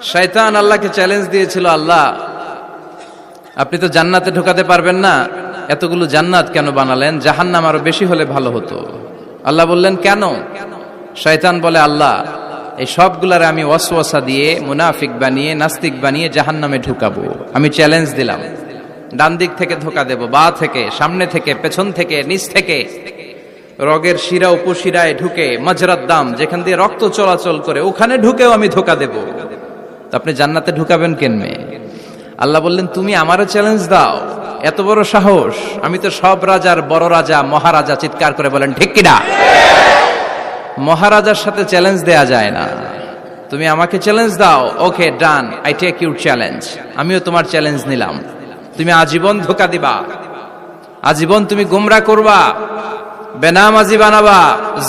শয়তান আল্লাহকে চ্যালেঞ্জ দিয়েছিল, আল্লাহ আপনি তো জান্নাতে ঢোকাতে পারবেন না, এতগুলো জান্নাত কেন বানালেন? জাহান্নাম আরো বেশি হলে ভালো হতো। আল্লাহ বললেন কেন? শয়তান বলে, আল্লাহ এই সবগুলারে আমি ওয়াসওয়াসা দিয়ে মুনাফিক বানিয়ে নাস্তিক বানিয়ে জাহান্নামে ঢুকাবো। আমি চ্যালেঞ্জ দিলাম, ডান দিক থেকে ধোকা দেব, বা থেকে, সামনে থেকে, পেছন থেকে, নিচ থেকে, রগের শিরা উপশিরায় ঢুকে, মাজরাত দাম যেখান দিয়ে রক্ত চলাচল করে ওখানে ঢুকেও আমি ধোকা দেব। তো আপনি জান্নাতে ঢুকাবেন কেনমে? আল্লাহ বললেন, তুমি আমারও চ্যালেঞ্জ দাও, এত বড় সাহস? আমি তো সব রাজার বড় রাজা, মহারাজা। চিৎকার করে বলেন ঠিক কিনা? মহারাজার সাথে চ্যালেঞ্জ দেয়া যায় না। তুমি আমাকে চ্যালেঞ্জ দাও, ওকে ডান, আই টেক ইউর চ্যালেঞ্জ। আমিও তোমার চ্যালেঞ্জ নিলাম। তুমি আজীবন ধোকা দিবা, আজীবন তুমি গোমরা করবা, বেনামাজি বানাবা,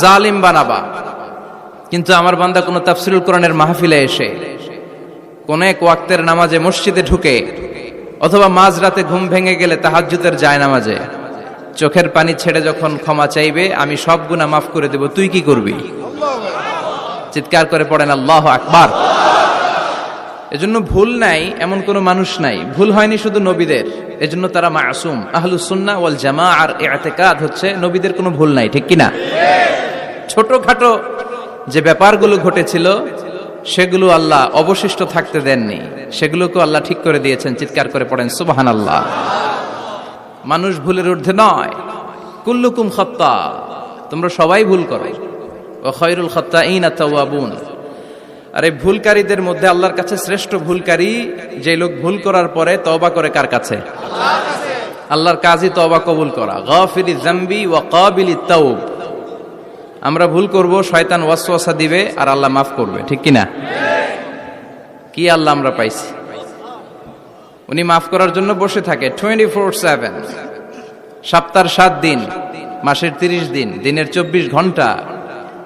জালিম বানাবা। কিন্তু আমার বান্দা কোন তাফসীরুল কোরআনের মাহফিলে এসে, কোন এক ওয়াক্তের নামাজে মসজিদে ঢুকে, অথবা মাঝরাতে ঘুম ভেঙে গেলে তাহাজ্জুদের জায়নামাজে চোখের পানি ছেড়ে যখন ক্ষমা চাইবে, আমি সব গুনাহ মাফ করে দেব, তুই কি করবি? চিৎকার করে পড়েন আল্লাহু আকবার। এজন্য ভুল নাই এমন কোন মানুষ নাই, ভুল হয়নি শুধু নবীদের, এজন্য তারা মাসুম। আহলুস সুন্নাহ ওয়াল জামাআর ইতিকাদ হচ্ছে নবীদের কোনো ভুল নাই, ঠিক কিনা? ছোটখাটো যে ব্যাপারগুলো ঘটেছিল সেগুলো আল্লাহ অবশিষ্ট থাকতে দেননি, সেগুলোকে আল্লাহ ঠিক করে দিয়েছেন। চিৎকার করে পড়েন সুবহানাল্লাহ। মানুষ ভুলের ঊর্ধ্বে নয়। কুল্লুকুম খাত্তা, তোমরা সবাই ভুল করো। ওয়া খায়রুল খাত্তাইনা তাওয়াবুন, আর এই ভুলকারীদের মধ্যে আল্লাহর কাছে শ্রেষ্ঠ ভুলকারী যে লোক ভুল করার পরে তওবা করে। কার কাছে? আল্লাহর কাছে। আল্লাহর কাজই তওবা কবুল করা। গাফিরিজ যামবি ওয়া কাবিলিত তাওব। আমরা ভুল করব, শয়তান ওয়াসওয়াসা দিবে, আর আল্লাহ মাফ করবে, ঠিক কিনা? কি আল্লাহ আমরা পাইছি, উনি মাফ করার জন্য বসে থাকে 24/7, সপ্তাহের 7 দিন, মাসের 30 দিন, দিনের 24 ঘন্টা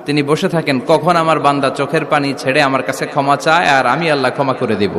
তিনি বসে থাকেন। কখন আমার বান্দা চোখের পানি ছেড়ে আমার কাছে ক্ষমা চায়, আর আমি আল্লাহ ক্ষমা করে দিব।